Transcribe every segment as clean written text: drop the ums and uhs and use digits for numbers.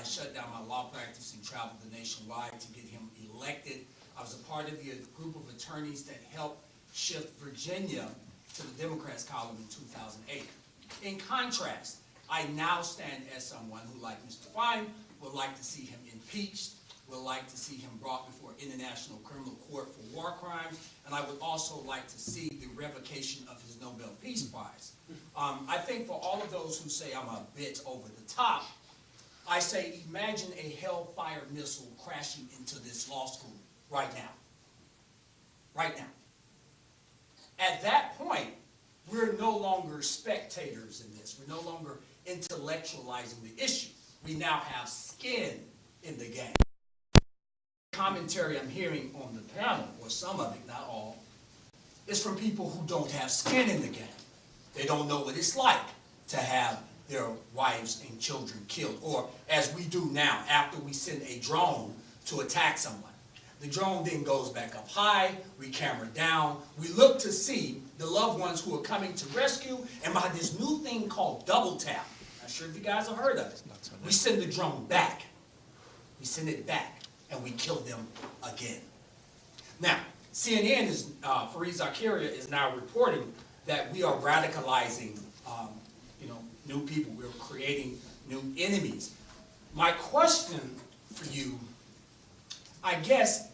shut down my law practice and traveled the nationwide to get him elected. I was a part of the group of attorneys that helped shift Virginia to the Democrats' column in 2008. In contrast, I now stand as someone who, like Mr. Fine, would like to see him impeached, would like to see him brought before International Criminal Court for war crimes, and I would also like to see the revocation of his Nobel Peace Prize. I think for all of those who say I'm a bit over the top, I say imagine a Hellfire missile crashing into this law school right now. Right now. At that point, we're no longer spectators in this. We're no longer intellectualizing the issue. We now have skin in the game. Commentary I'm hearing on the panel, or some of it, not all, is from people who don't have skin in the game. They don't know what it's like to have their wives and children killed, or as we do now, after we send a drone to attack someone. The drone then goes back up high, we camera down, we look to see the loved ones who are coming to rescue, and by this new thing called double tap, I'm sure if you guys have heard of it, we send the drone back. We send it back, and we kill them again. Now, CNN is, Fareed Zakaria is now reporting that we are radicalizing, new people. We're creating new enemies. My question for you, I guess,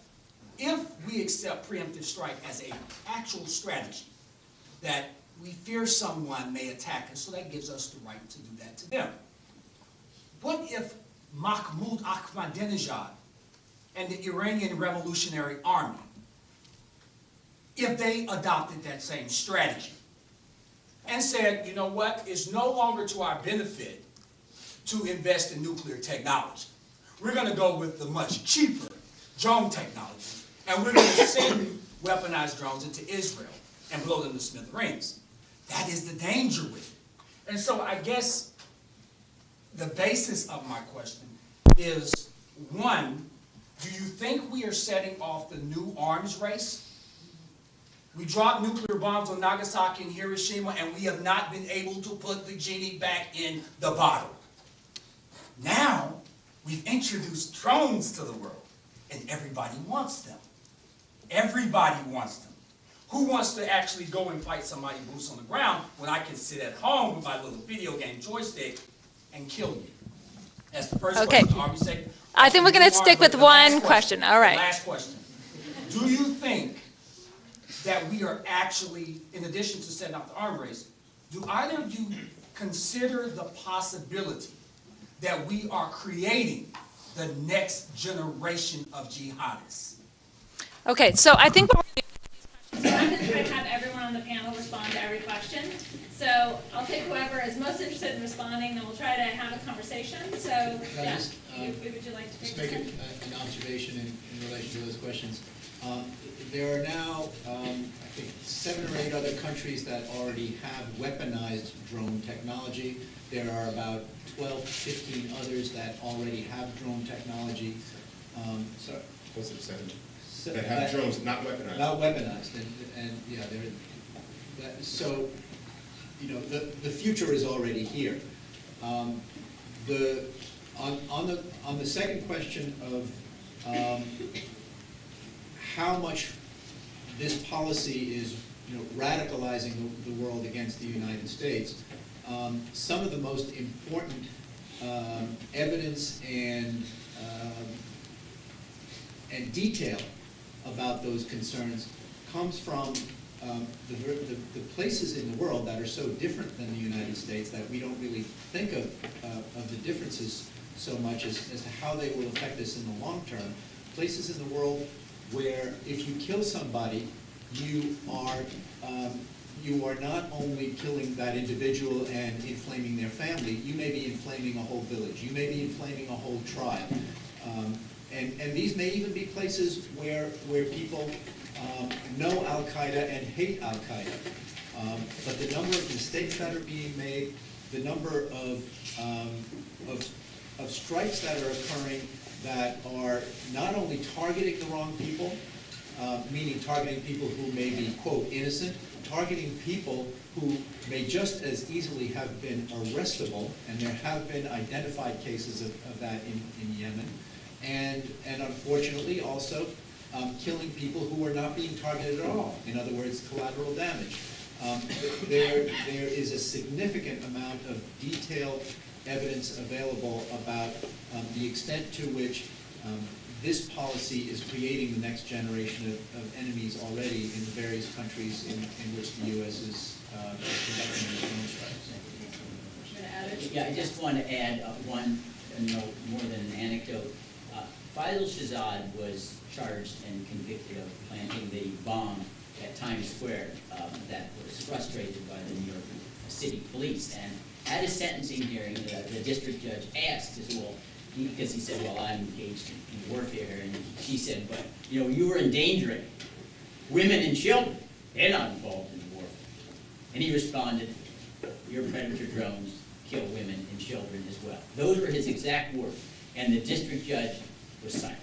if we accept preemptive strike as an actual strategy, that we fear someone may attack us, so that gives us the right to do that to them. What if Mahmoud Ahmadinejad and the Iranian Revolutionary Army, if they adopted that same strategy and said, you know what, it's no longer to our benefit to invest in nuclear technology. We're going to go with the much cheaper drone technology, and we're going to send weaponized drones into Israel and blow them to smithereens. That is the danger with it. And so I guess the basis of my question is, one, do you think we are setting off the new arms race? We dropped nuclear bombs on Nagasaki and Hiroshima, and we have not been able to put the genie back in the bottle. Now, we've introduced drones to the world, and everybody wants them. Everybody wants them. Who wants to actually go and fight somebody boots on the ground when I can sit at home with my little video game joystick and kill you? That's the first question. Are we saying, I think we're going to stick with one question. All right. Last question. Do you think that we are actually, in addition to setting out the arms race, do either of you consider the possibility that we are creating the next generation of jihadists? Okay, so I think what I'm going to try to have everyone on the panel respond to every question. So I'll take whoever is most interested in responding, and we'll try to have a conversation. So, yeah, would you like to take just make an observation in relation to those questions. There are now, I think, 7 or 8 other countries that already have weaponized drone technology. There are about 12 to 15 others that already have drone technology. So, what's it, 7? So that have drones not weaponized. Not weaponized, and yeah, so, you know, the future is already here. On the second question of how much this policy is, you know, radicalizing the world against the United States, some of the most important evidence and detail about those concerns comes from the places in the world that are so different than the United States that we don't really think of the differences so much as to how they will affect us in the long term. Places in the world where if you kill somebody, you are not only killing that individual and inflaming their family, you may be inflaming a whole village, you may be inflaming a whole tribe. And these may even be places where people know Al-Qaeda and hate Al-Qaeda. But the number of mistakes that are being made, the number of strikes that are occurring that are not only targeting the wrong people, meaning targeting people who may be, quote, innocent, targeting people who may just as easily have been arrestable, and there have been identified cases of that in Yemen, and unfortunately also killing people who are not being targeted at all. In other words, collateral damage. There is a significant amount of detailed evidence available about the extent to which this policy is creating the next generation of enemies already in the various countries in which the U.S. is conducting its drone strikes. I'm gonna add it. Yeah, I just want to add one, more than an anecdote. Faisal Shahzad was charged and convicted of planting the bomb at Times Square that was frustrated by the New York City police. And at his sentencing hearing, the district judge asked, because he said, well, I'm engaged in warfare, and she said, but you were endangering women and children. They're not involved in warfare. And he responded, your predator drones kill women and children as well. Those were his exact words, and the district judge was silent.